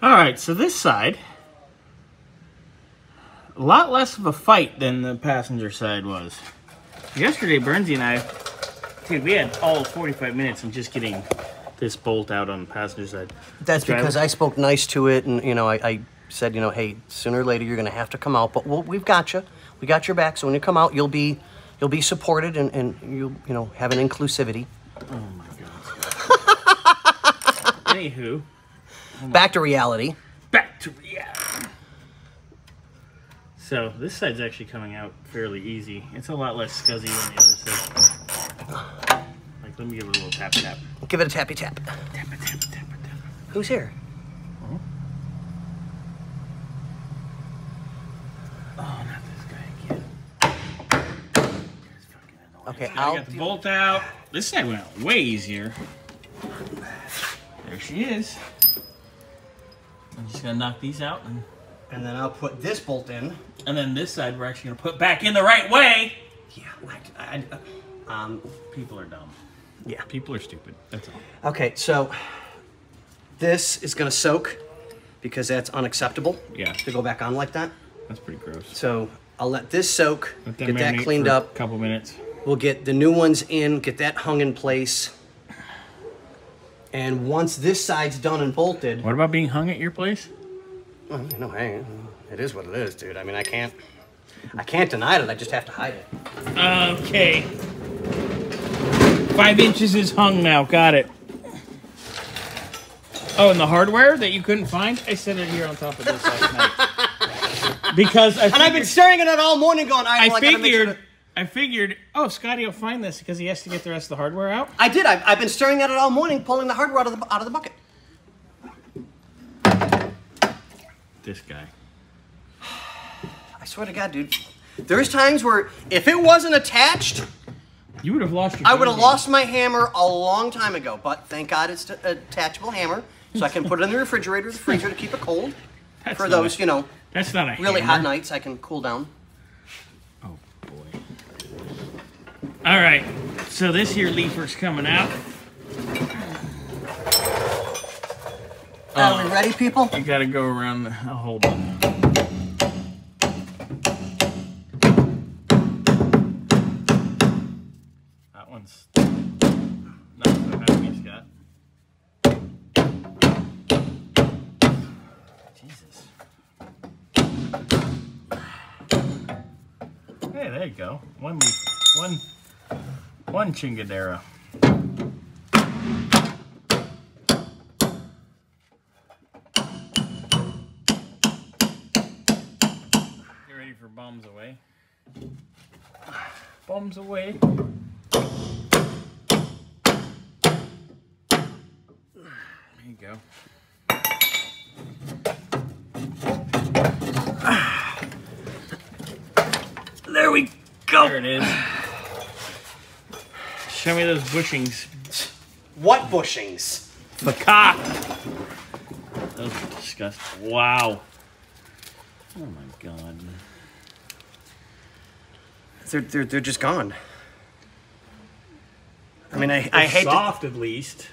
All right, so this side, a lot less of a fight than the passenger side was. Yesterday, Bernsey and I, dude, we had all 45 minutes in just getting this bolt out on the passenger side. That's because I spoke nice to it, and I said, hey, sooner or later you're going to have to come out, but we've got you. We got your back. So when you come out, you'll be supported, and you have an inclusivity. Oh my God. Anywho, back to reality. Back to reality. So this side's actually coming out fairly easy. It's a lot less scuzzy than the other side. Like, let me give it a little tap tap. Give it a tappy tap. Tap it, tap it, tap it, tap it. Who's here? Oh, not this guy again. That's fucking annoying. Okay, I got the bolt out. This side went out way easier. There she is. I'm just gonna knock these out, and then I'll put this bolt in. And then this side we're actually gonna put back in the right way. Yeah, people are dumb. Yeah, people are stupid. That's all. Okay, so this is gonna soak because that's unacceptable. Yeah. To go back on like that. That's pretty gross. So I'll let this soak. Get that cleaned up. A couple minutes. We'll get the new ones in. Get that hung in place. And once this side's done and bolted... What about being hung at your place? Well, hey, it is what it is, dude. I mean, I can't deny it. I just have to hide it. Okay. 5 inches is hung now. Got it. Oh, and the hardware that you couldn't find? I set it here on top of this last night. Because I've been staring at it all morning going, I figured, oh, Scotty will find this because he has to get the rest of the hardware out. I did. I've been staring at it all morning, pulling the hardware out of the bucket. This guy. I swear to God, dude. There's times where if it wasn't attached, you would have lost your. I would have lost my hammer a long time ago. But thank God it's an attachable hammer, so I can put it in the refrigerator, the freezer to keep it cold. For those, that's not a really hot nights, I can cool down. Oh boy. All right, so this here leafer's coming out. Are we ready, people? You gotta go around the... Oh, hold on. That one's not so heavy, Scott. Jesus. Hey, there you go. One chingadera. For bombs away. Bombs away. There you go. There we go. There it is. Show me those bushings. What bushings? The cock. Those are disgusting. Wow. Oh my God. They're just gone. I mean, I hate soft at least.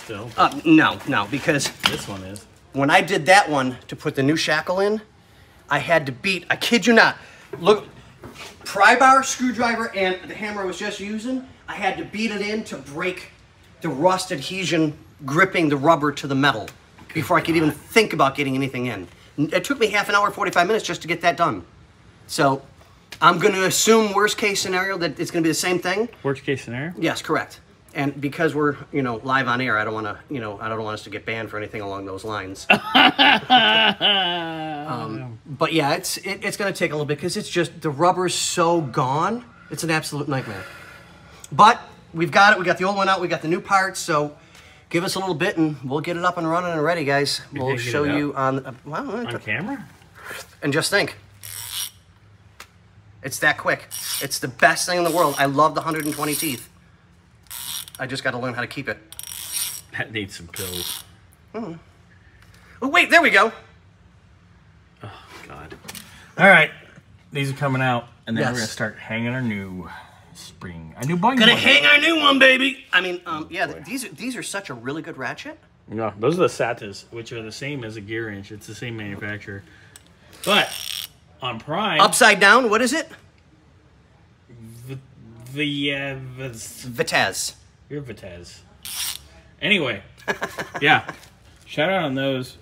Still. No, because this one is. When I did that one to put the new shackle in, I had to beat. I kid you not. Look, pry bar, screwdriver, and the hammer I was just using. I had to beat it in to break the rust adhesion gripping the rubber to the metal before I could even think about getting anything in. It took me half an hour, 45 minutes just to get that done. So I'm going to assume worst case scenario that it's going to be the same thing. Worst case scenario? Yes, correct. And because we're, live on air, I don't want to, I don't want us to get banned for anything along those lines. But yeah, it's going to take a little bit because it's just the rubber's so gone. It's an absolute nightmare. But we've got it. We got the old one out. We got the new parts. So give us a little bit and we'll get it up and running and ready, guys. We'll show you on camera. And just think, it's that quick. It's the best thing in the world. I love the 120 teeth. I just got to learn how to keep it. That needs some pills. Oh, wait, there we go. Oh, God. All right. These are coming out, and then Yes. we're going to start hanging our new spring. Our new boing. Gonna hang our new one, baby. I mean, yeah, these are such a really good ratchet. No, those are the SATAs, which are the same as a gear wrench. It's the same manufacturer. But on Prime... Upside down, what is it? Vitez. You're Vitez. Anyway, yeah. Shout out on those.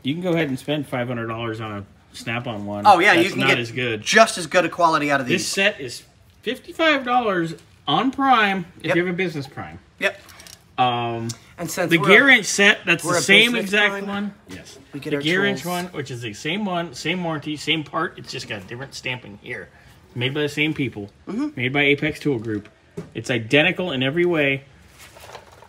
You can go ahead and spend $500 on a Snap-on one. Oh, yeah. That's you can not get as good. Just as good a quality out of these. This set is $55 on Prime if Yep. you have a business Prime. Yep. And since the gear wrench set, that's the same exact Prime, one. Yes. we get the our gear wrench tools. one, which is the same one, same warranty, same part. It's just got different stamping here. Made by the same people. Made by Apex Tool Group. It's identical in every way.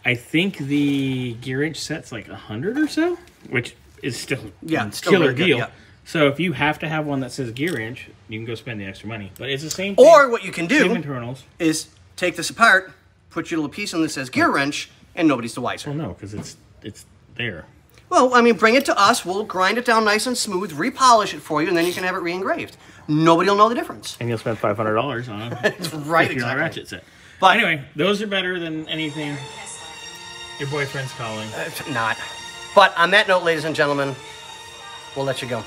I think the gear wrench set's like $100 or so, which is still it's still killer very good, deal. yeah. So if you have to have one that says gear wrench, you can go spend the extra money. But it's the same thing. Or what you can Same do internals. is take this apart, put your little piece on that says gear wrench, and nobody's the wiser. Well, no, because it's there. Well, I mean, bring it to us. We'll grind it down nice and smooth, repolish it for you, and then you can have it re-engraved. Nobody will know the difference. And you'll spend $500 on a Right, $50 exactly. ratchet set. But But anyway, those are better than anything. Your boyfriend's calling. not. But on that note, ladies and gentlemen, we'll let you go.